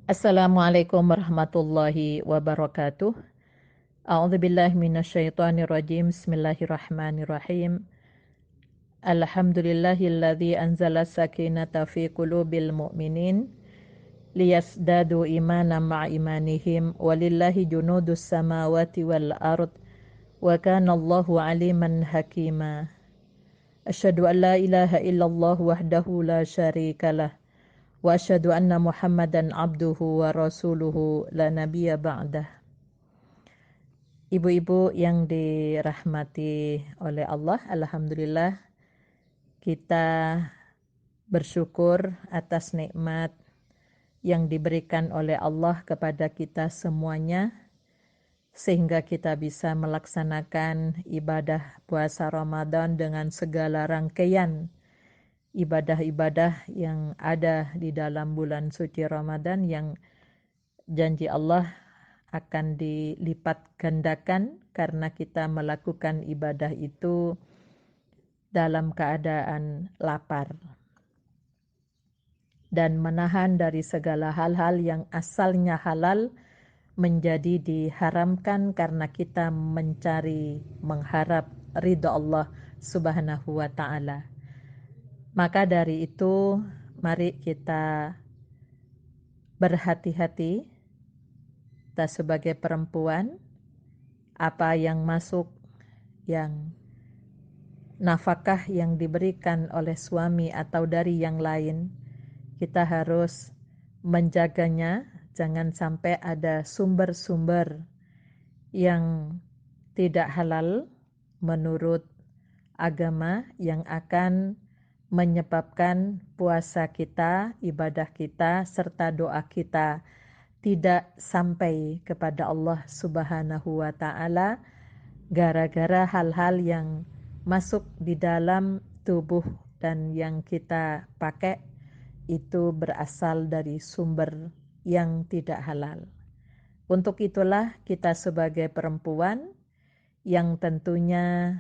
Assalamualaikum warahmatullahi wabarakatuh. A'udzubillahi minasyaitonirrajim. Bismillahirrahmanirrahim. Alhamdulillahilladzi anzala sakinata fi qulubil mu'minin liyasdadu imanan ma'a imanihim walillahi junudus samawati wal ard wa kana Allahu aliman hakima. Asyhadu an la ilaha illallah wahdahu la syarikalah wa asyhadu anna Muhammadan abduhu wa rasuluhu la nabiyya ba'dah. Ibu-ibu yang dirahmati oleh Allah, alhamdulillah kita bersyukur atas nikmat yang diberikan oleh Allah kepada kita semuanya sehingga kita bisa melaksanakan ibadah puasa Ramadan dengan segala rangkaian ibadah-ibadah yang ada di dalam bulan suci Ramadan yang janji Allah akan dilipat gandakan karena kita melakukan ibadah itu dalam keadaan lapar dan menahan dari segala hal-hal yang asalnya halal menjadi diharamkan karena kita mencari mengharap ridha Allah Subhanahu wa taala. Maka dari itu mari kita berhati-hati, kita sebagai perempuan, apa yang masuk, yang nafkah yang diberikan oleh suami atau dari yang lain, kita harus menjaganya. Jangan sampai ada sumber-sumber yang tidak halal menurut agama yang akan menyebabkan puasa kita, ibadah kita, serta doa kita tidak sampai kepada Allah Subhanahu wa taala gara-gara hal-hal yang masuk di dalam tubuh dan yang kita pakai itu berasal dari sumber yang tidak halal. Untuk itulah kita sebagai perempuan yang tentunya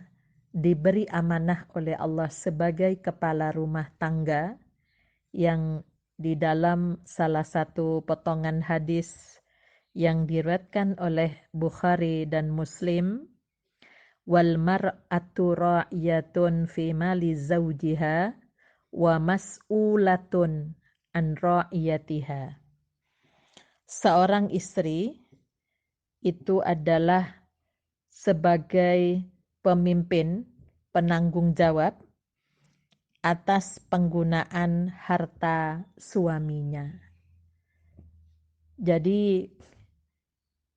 diberi amanah oleh Allah sebagai kepala rumah tangga, yang di dalam salah satu potongan hadis yang diriwayatkan oleh Bukhari dan Muslim, wal mar'atu ra'iyatun fi mali zawjiha wa mas'ulatun an ra'iyatiha. Seorang istri itu adalah sebagai pemimpin, penanggung jawab atas penggunaan harta suaminya. Jadi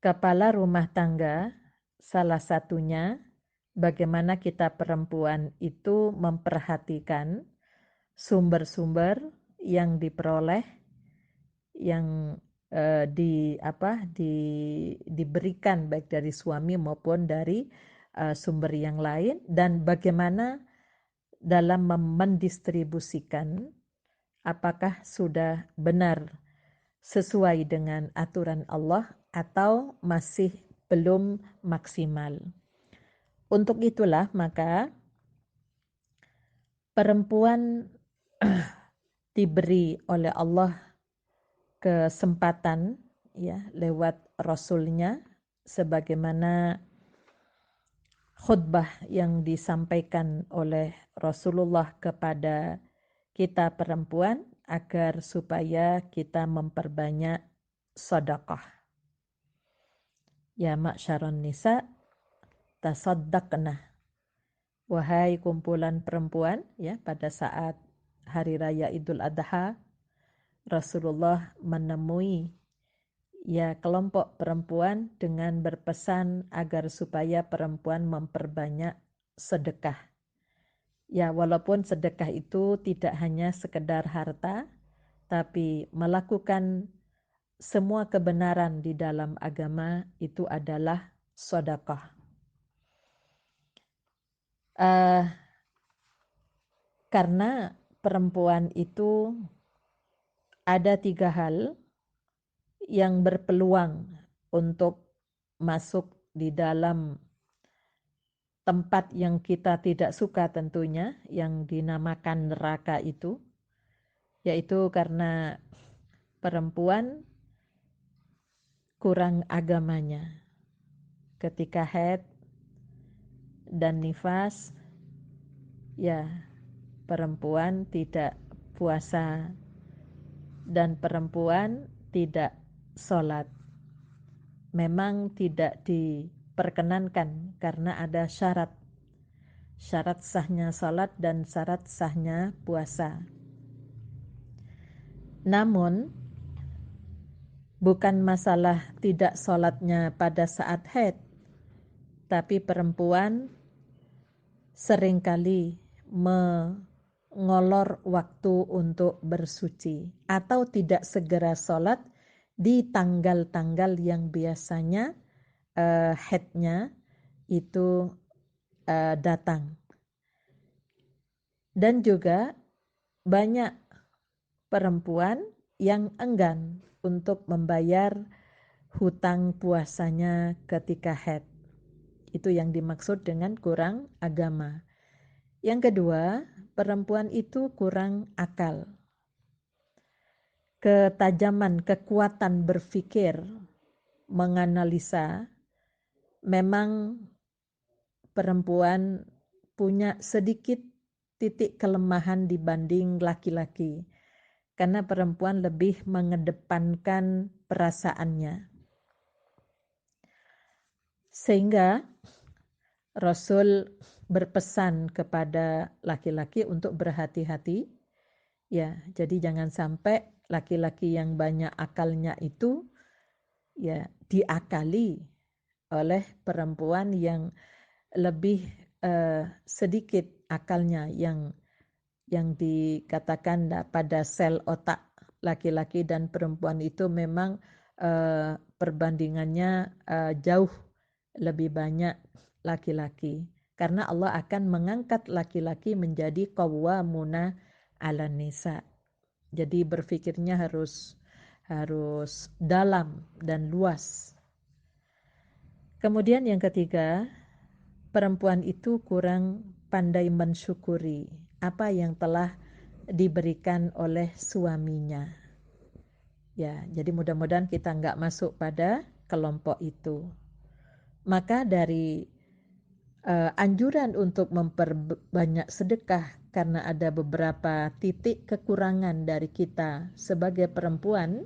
kepala rumah tangga salah satunya bagaimana kita perempuan itu memperhatikan sumber-sumber yang diperoleh, yang diberikan baik dari suami maupun dari sumber yang lain, dan bagaimana dalam mendistribusikan apakah sudah benar sesuai dengan aturan Allah atau masih belum maksimal. Untuk itulah maka perempuan diberi oleh Allah kesempatan ya lewat Rasulnya, sebagaimana khutbah yang disampaikan oleh Rasulullah kepada kita perempuan agar supaya kita memperbanyak sedekah. Ya ma'syaron nisa, tasaddaqna. Wahai kumpulan perempuan, ya pada saat hari raya Idul Adha, Rasulullah menemui ya kelompok perempuan dengan berpesan agar supaya perempuan memperbanyak sedekah. Ya walaupun sedekah itu tidak hanya sekedar harta, tapi melakukan semua kebenaran di dalam agama itu adalah sedekah. Karena perempuan itu ada 3 hal yang berpeluang untuk masuk di dalam tempat yang kita tidak suka tentunya, yang dinamakan neraka itu, yaitu karena perempuan kurang agamanya. Ketika haid dan nifas, ya perempuan tidak puasa dan perempuan tidak sholat. Memang tidak diperkenankan karena ada syarat. Syarat sahnya sholat dan syarat sahnya puasa. Namun, bukan masalah tidak sholatnya pada saat haid, tapi perempuan seringkali mengolor waktu untuk bersuci atau tidak segera sholat di tanggal-tanggal yang biasanya haidnya itu datang. Dan juga banyak perempuan yang enggan untuk membayar hutang puasanya ketika haid. Itu yang dimaksud dengan kurang agama. Yang kedua, perempuan itu kurang akal. Ketajaman, kekuatan berpikir, menganalisa, memang perempuan punya sedikit titik kelemahan dibanding laki-laki. Karena perempuan lebih mengedepankan perasaannya. Sehingga Rasul berpesan kepada laki-laki untuk berhati-hati. Ya, jadi jangan sampai laki-laki yang banyak akalnya itu ya diakali oleh perempuan yang lebih sedikit akalnya, yang dikatakan pada sel otak laki-laki dan perempuan itu memang perbandingannya jauh lebih banyak laki-laki. Karena Allah akan mengangkat laki-laki menjadi qawwamuna 'alan nisa. Jadi berpikirnya harus dalam dan luas. Kemudian yang ketiga, perempuan itu kurang pandai mensyukuri apa yang telah diberikan oleh suaminya. Ya, jadi mudah-mudahan kita nggak masuk pada kelompok itu. Maka dari anjuran untuk memperbanyak sedekah karena ada beberapa titik kekurangan dari kita sebagai perempuan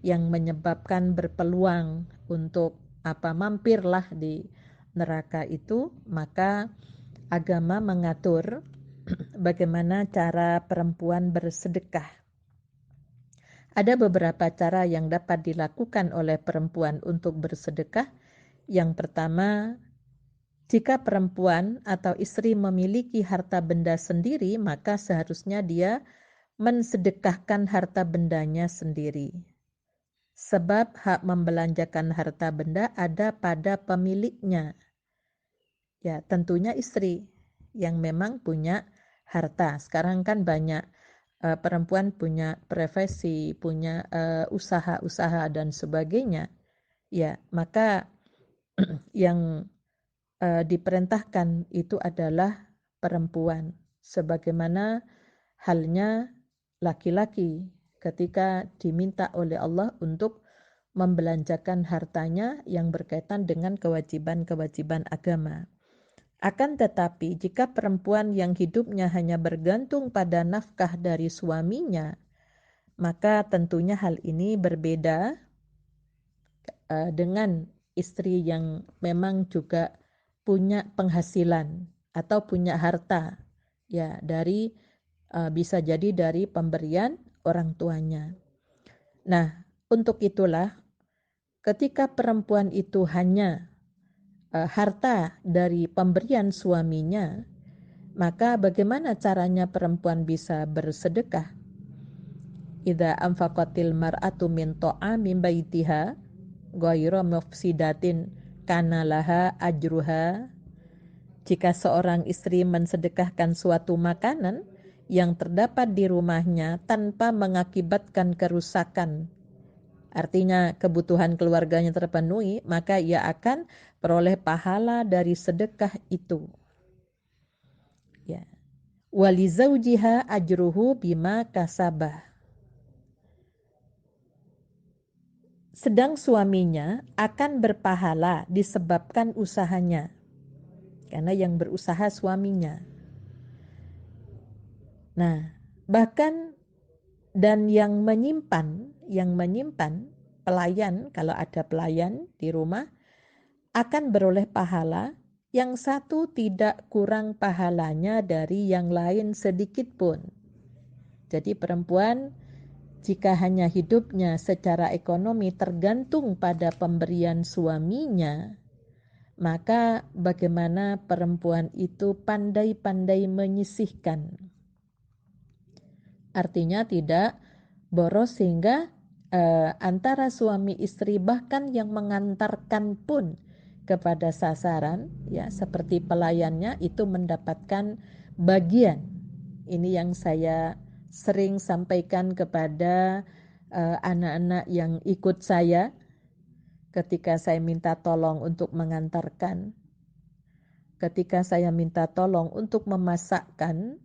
yang menyebabkan berpeluang untuk mampirlah di neraka itu, maka agama mengatur bagaimana cara perempuan bersedekah. Ada beberapa cara yang dapat dilakukan oleh perempuan untuk bersedekah. Yang pertama, jika perempuan atau istri memiliki harta benda sendiri, maka seharusnya dia mensedekahkan harta bendanya sendiri. Sebab hak membelanjakan harta benda ada pada pemiliknya. Ya, tentunya istri yang memang punya harta. Sekarang kan banyak perempuan punya profesi, punya usaha-usaha dan sebagainya. Ya, maka yang diperintahkan itu adalah perempuan. Sebagaimana halnya laki-laki ketika diminta oleh Allah untuk membelanjakan hartanya yang berkaitan dengan kewajiban-kewajiban agama. Akan tetapi jika perempuan yang hidupnya hanya bergantung pada nafkah dari suaminya, maka tentunya hal ini berbeda dengan istri yang memang juga punya penghasilan atau punya harta, ya dari bisa jadi dari pemberian orang tuanya. Nah, untuk itulah ketika perempuan itu hanya harta dari pemberian suaminya, maka bagaimana caranya perempuan bisa bersedekah? Idza anfaqatil mar'atu min ta'amin baitiha ghayra mufsidatin kana laha ajruha. Jika seorang istri mensedekahkan suatu makanan yang terdapat di rumahnya tanpa mengakibatkan kerusakan, artinya kebutuhan keluarganya terpenuhi, maka ia akan peroleh pahala dari sedekah itu. Ya. Walizaujiha ajruhu bima kasabah. sedang suaminya akan berpahala disebabkan usahanya, karena yang berusaha suaminya. Nah, bahkan dan yang menyimpan pelayan, kalau ada pelayan di rumah akan beroleh pahala, yang satu tidak kurang pahalanya dari yang lain sedikit pun. Jadi perempuan jika hanya hidupnya secara ekonomi tergantung pada pemberian suaminya, maka bagaimana perempuan itu pandai-pandai menyisihkan. Artinya tidak boros sehingga antara suami istri bahkan yang mengantarkan pun kepada sasaran, ya seperti pelayannya itu mendapatkan bagian. Ini yang saya sering sampaikan kepada anak-anak yang ikut saya ketika saya minta tolong untuk mengantarkan, ketika saya minta tolong untuk memasakkan,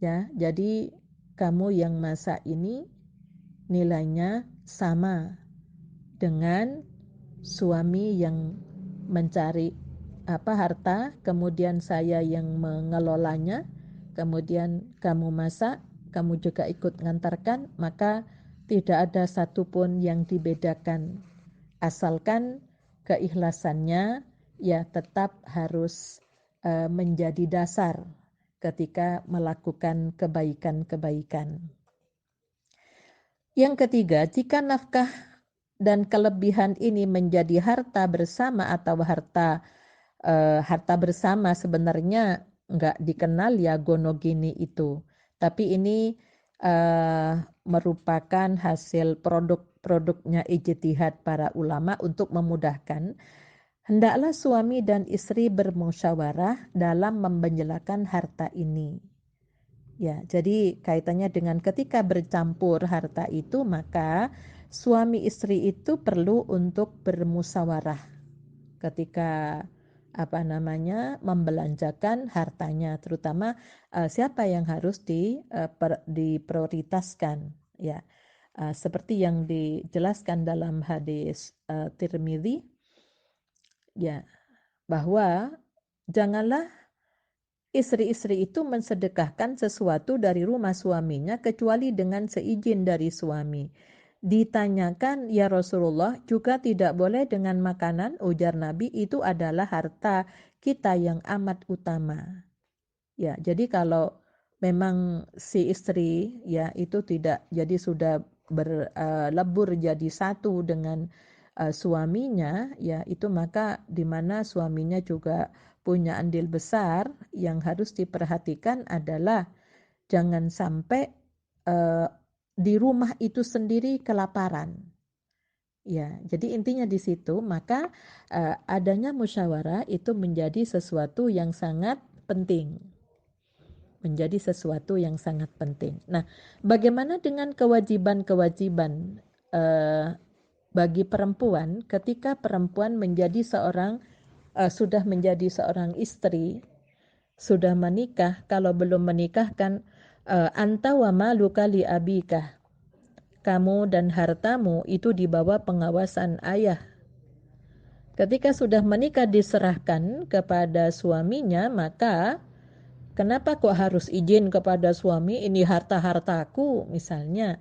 ya jadi kamu yang masak ini nilainya sama dengan suami yang mencari harta, kemudian saya yang mengelolanya, kemudian kamu masak, kamu juga ikut mengantarkan, maka tidak ada satupun yang dibedakan, asalkan keikhlasannya ya tetap harus menjadi dasar ketika melakukan kebaikan-kebaikan. Yang ketiga, jika nafkah dan kelebihan ini menjadi harta bersama atau harta bersama, sebenarnya enggak dikenal ya gonogini itu. Tapi ini merupakan hasil produk-produknya ijtihad para ulama untuk memudahkan. Hendaklah suami dan istri bermusyawarah dalam membicarakan harta ini. Ya, jadi kaitannya dengan ketika bercampur harta itu, maka suami istri itu perlu untuk bermusyawarah ketika membelanjakan hartanya, terutama siapa yang harus diprioritaskan, ya. Seperti yang dijelaskan dalam hadis Tirmidzi, ya, bahwa janganlah istri-istri itu mensedekahkan sesuatu dari rumah suaminya kecuali dengan seizin dari suami. Ditanyakan, ya Rasulullah, juga tidak boleh dengan makanan? Ujar Nabi, itu adalah harta kita yang amat utama. Ya, jadi kalau memang si istri ya itu tidak, jadi sudah berlebur jadi satu dengan suaminya, ya itu maka di mana suaminya juga punya andil besar, yang harus diperhatikan adalah jangan sampai di rumah itu sendiri kelaparan. Ya, jadi intinya di situ, maka adanya musyawarah itu menjadi sesuatu yang sangat penting. Menjadi sesuatu yang sangat penting. Nah, bagaimana dengan kewajiban-kewajiban bagi perempuan ketika perempuan menjadi sudah menjadi seorang istri, sudah menikah? Kalau belum menikah kan anta wa maluka li abika, kamu dan hartamu itu di bawah pengawasan ayah. Ketika sudah menikah diserahkan kepada suaminya, maka kenapa kok harus izin kepada suami, ini harta-hartaku misalnya?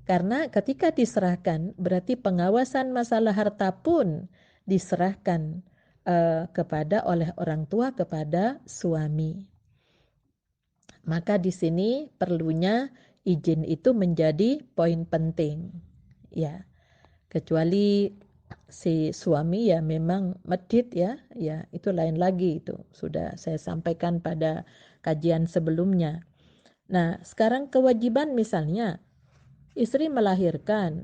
Karena ketika diserahkan berarti pengawasan masalah harta pun diserahkan kepada oleh orang tua kepada suami. Maka di sini perlunya izin itu menjadi poin penting. Ya, kecuali si suami ya memang medit ya itu lain lagi, itu sudah saya sampaikan pada kajian sebelumnya. Nah, sekarang kewajiban misalnya istri melahirkan,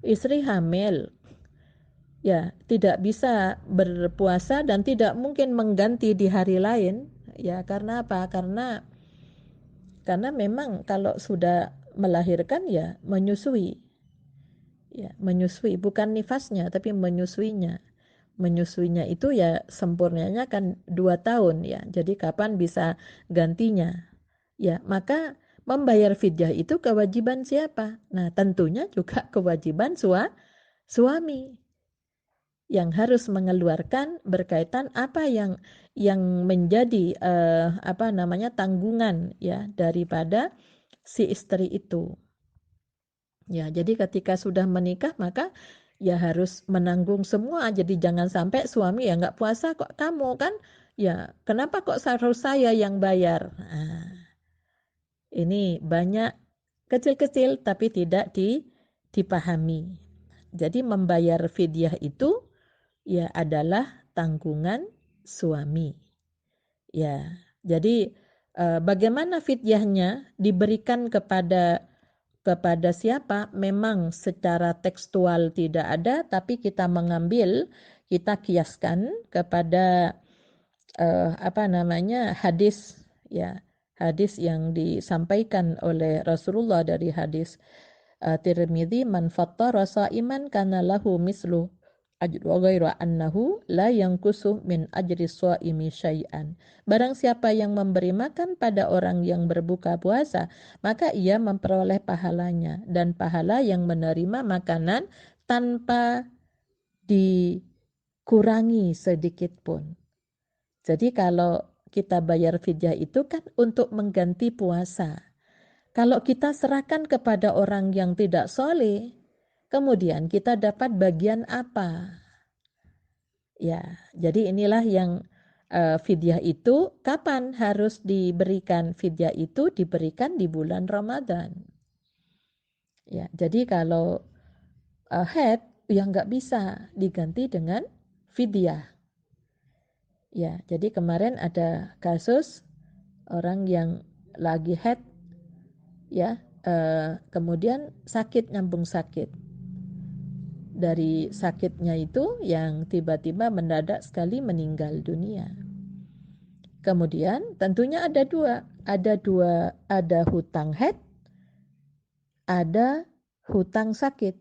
istri hamil, ya tidak bisa berpuasa dan tidak mungkin mengganti di hari lain, ya karena apa? Karena memang kalau sudah melahirkan ya menyusui. Ya, menyusui bukan nifasnya tapi menyusuinya. Menyusuinya itu ya sempurnanya kan 2 tahun ya. Jadi kapan bisa gantinya? Ya, maka membayar fidyah itu kewajiban siapa? Nah, tentunya juga kewajiban suami yang harus mengeluarkan berkaitan apa yang menjadi tanggungan ya daripada si istri itu. Ya, jadi ketika sudah menikah maka ya harus menanggung semua. Jadi jangan sampai suami ya nggak puasa kok kamu kan, ya kenapa kok harus saya yang bayar? Nah, ini banyak kecil-kecil tapi tidak dipahami. Jadi membayar fidyah itu ya adalah tanggungan suami. Ya, jadi bagaimana fidyahnya diberikan kepada siapa? Memang secara tekstual tidak ada, tapi kita mengambil, kita kiaskan kepada hadis, ya, hadis yang disampaikan oleh Rasulullah dari hadis Tirmidzi, man fattara sha'iman kana lahu mislu ajru ghairu annahu la yanqusu min ajri shaimi syai'an. Barang siapa yang memberi makan pada orang yang berbuka puasa, maka ia memperoleh pahalanya dan pahala yang menerima makanan tanpa dikurangi sedikit pun. Jadi kalau kita bayar fidyah itu kan untuk mengganti puasa. Kalau kita serahkan kepada orang yang tidak soleh, kemudian kita dapat bagian apa? Ya, jadi inilah yang fidyah itu kapan harus diberikan? Fidyah itu diberikan di bulan Ramadan. Ya, jadi kalau haid yang nggak bisa diganti dengan fidyah. Ya, jadi kemarin ada kasus orang yang lagi haid, ya, kemudian sakit, nyambung sakit. Dari sakitnya itu yang tiba-tiba mendadak sekali meninggal dunia. Kemudian tentunya ada hutang haid, ada hutang sakit.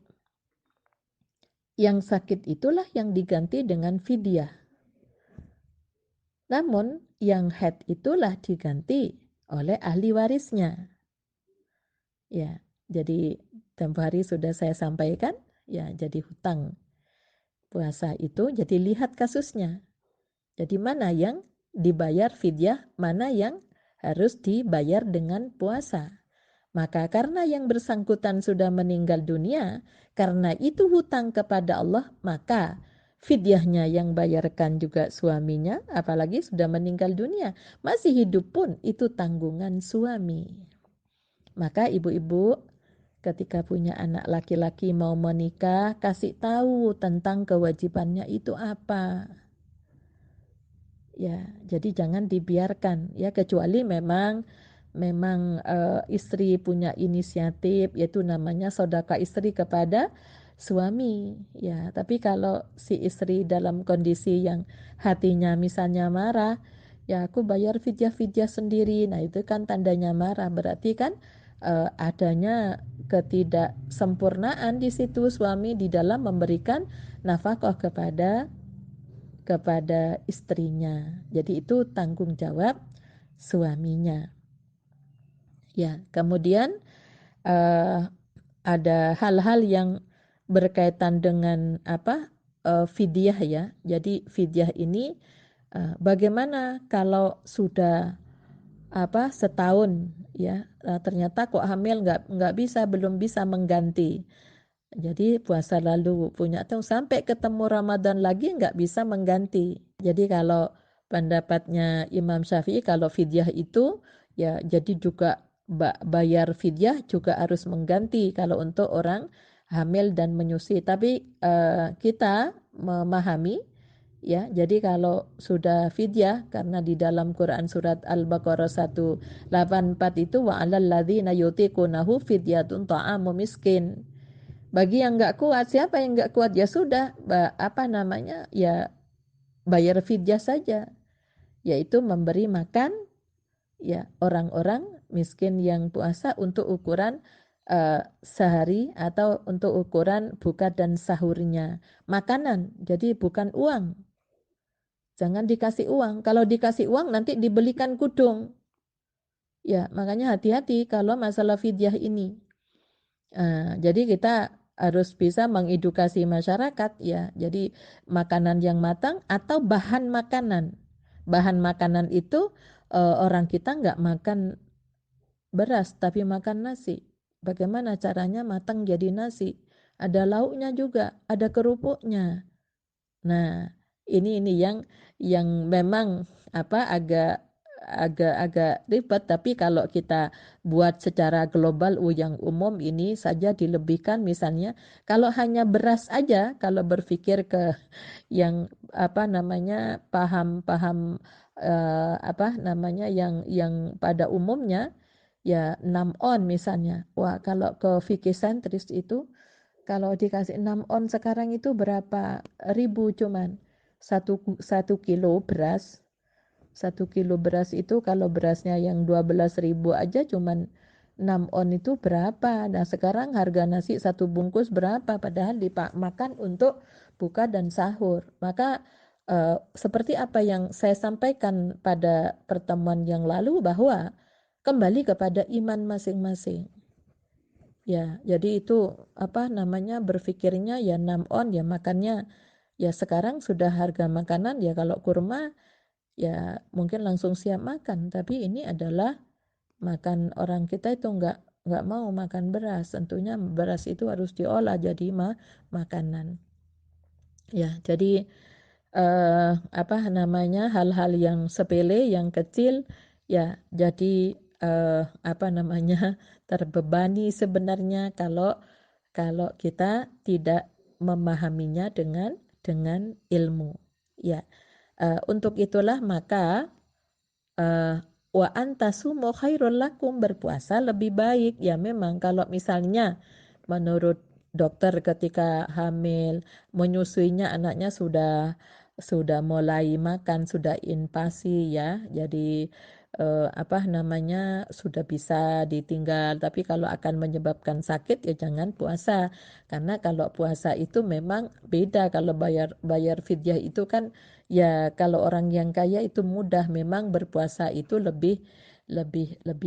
Yang sakit itulah yang diganti dengan fidyah. Namun yang haid itulah diganti oleh ahli warisnya. Ya, jadi tempo hari sudah saya sampaikan, ya jadi hutang puasa itu, jadi lihat kasusnya. Jadi mana yang dibayar fidyah, mana yang harus dibayar dengan puasa. Maka karena yang bersangkutan sudah meninggal dunia, karena itu hutang kepada Allah, maka fidyahnya yang bayarkan juga suaminya, apalagi sudah meninggal dunia. Masih hidup pun itu tanggungan suami. Maka ibu-ibu ketika punya anak laki-laki mau menikah, kasih tahu tentang kewajibannya itu apa. Ya, jadi jangan dibiarkan ya, kecuali memang istri punya inisiatif, yaitu namanya sedekah istri kepada suami. Ya, tapi kalau si istri dalam kondisi yang hatinya misalnya marah, ya aku bayar fidyah-fidyah sendiri. Nah, itu kan tandanya marah, berarti kan adanya ketidaksempurnaan di situ suami di dalam memberikan nafkah kepada istrinya. Jadi itu tanggung jawab suaminya. Ya, kemudian ada hal-hal yang berkaitan dengan fidyah ya. Jadi fidyah ini bagaimana kalau sudah setahun ya, ternyata kok hamil nggak bisa, belum bisa mengganti. Jadi puasa lalu punya tuh sampai ketemu Ramadan lagi nggak bisa mengganti. Jadi kalau pendapatnya Imam Syafi'i, kalau fidyah itu ya jadi juga bayar fidyah juga harus mengganti kalau untuk orang hamil dan menyusui. Tapi kita memahami ya, jadi kalau sudah fidyah, karena di dalam Quran surat Al-Baqarah 184 itu wa 'alal ladzina yutiqunahu fidyatun ta'amu miskin. Bagi yang nggak kuat, siapa yang nggak kuat ya sudah, ya bayar fidyah saja, yaitu memberi makan ya orang-orang miskin yang puasa untuk ukuran sehari atau untuk ukuran buka dan sahurnya. Makanan, jadi bukan uang. Jangan dikasih uang. Kalau dikasih uang nanti dibelikan kudung. Ya, makanya hati-hati kalau masalah fidyah ini. Jadi kita harus bisa mengedukasi masyarakat ya. Jadi makanan yang matang atau bahan makanan. Bahan makanan itu orang kita nggak makan beras tapi makan nasi. Bagaimana caranya matang jadi nasi? Ada lauknya juga, ada kerupuknya. Nah, ini yang memang agak agak ribet, tapi kalau kita buat secara global yang umum ini saja dilebihkan misalnya kalau hanya beras aja, kalau berpikir ke yang paham-paham yang pada umumnya ya 6 on misalnya. Wah, kalau ke fikih sentris itu kalau dikasih 6 on sekarang itu berapa ribu cuman satu kilo beras. 1 kilo beras itu kalau berasnya yang 12.000 aja cuman 6 on itu berapa? Nah sekarang harga nasi satu bungkus berapa? Padahal dimakan untuk buka dan sahur. Maka seperti apa yang saya sampaikan pada pertemuan yang lalu bahwa kembali kepada iman masing-masing. Ya, jadi itu berpikirnya ya 6 on ya makannya ya sekarang sudah harga makanan ya kalau kurma ya mungkin langsung siap makan, tapi ini adalah makan orang kita itu nggak mau makan beras, tentunya beras itu harus diolah jadi makanan. Ya, jadi hal-hal yang sepele, yang kecil ya jadi terbebani sebenarnya kalau kalau kita tidak memahaminya dengan ilmu. Ya, untuk itulah maka wa antasumu khairul lakum, berpuasa lebih baik. Ya memang kalau misalnya menurut dokter ketika hamil menyusuinya anaknya sudah mulai makan, sudah invasi ya. Jadi sudah bisa ditinggal, tapi kalau akan menyebabkan sakit ya jangan puasa. Karena kalau puasa itu memang beda, kalau bayar fidyah itu kan ya kalau orang yang kaya itu mudah, memang berpuasa itu lebih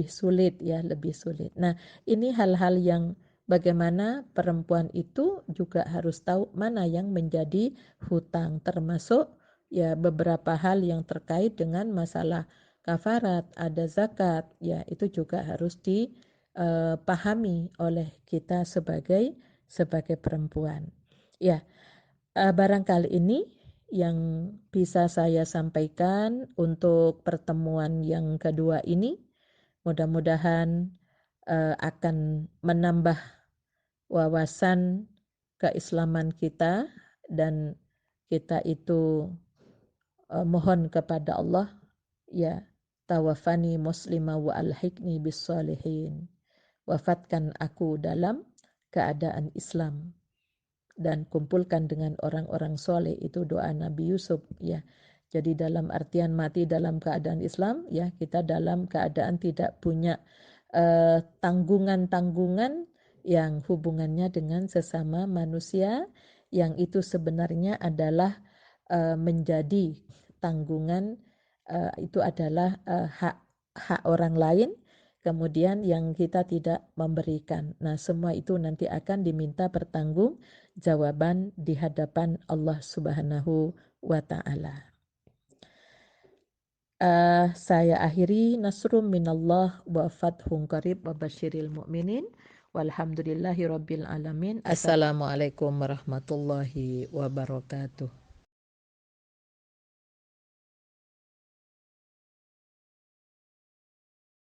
sulit ya, lebih sulit. Nah, ini hal-hal yang bagaimana perempuan itu juga harus tahu mana yang menjadi hutang, termasuk ya beberapa hal yang terkait dengan masalah kafarat, ada zakat, ya itu juga harus dipahami oleh kita sebagai perempuan. Ya, barangkali ini yang bisa saya sampaikan untuk pertemuan yang kedua ini. Mudah-mudahan akan menambah wawasan keislaman kita dan kita itu mohon kepada Allah ya tawafani muslima wa alhiqni bis salihin, wafatkan aku dalam keadaan Islam dan kumpulkan dengan orang-orang soleh, itu doa Nabi Yusuf ya. Jadi dalam artian mati dalam keadaan Islam ya, kita dalam keadaan tidak punya tanggungan-tanggungan yang hubungannya dengan sesama manusia, yang itu sebenarnya adalah menjadi tanggungan, itu adalah hak orang lain, kemudian yang kita tidak memberikan. Nah, semua itu nanti akan diminta pertanggungjawaban di hadapan Allah Subhanahu wa taala. Saya akhiri, nasrum minallah wa fathun qarib wa basyiril mu'minin walhamdulillahi rabbil alamin. Assalamualaikum warahmatullahi wabarakatuh.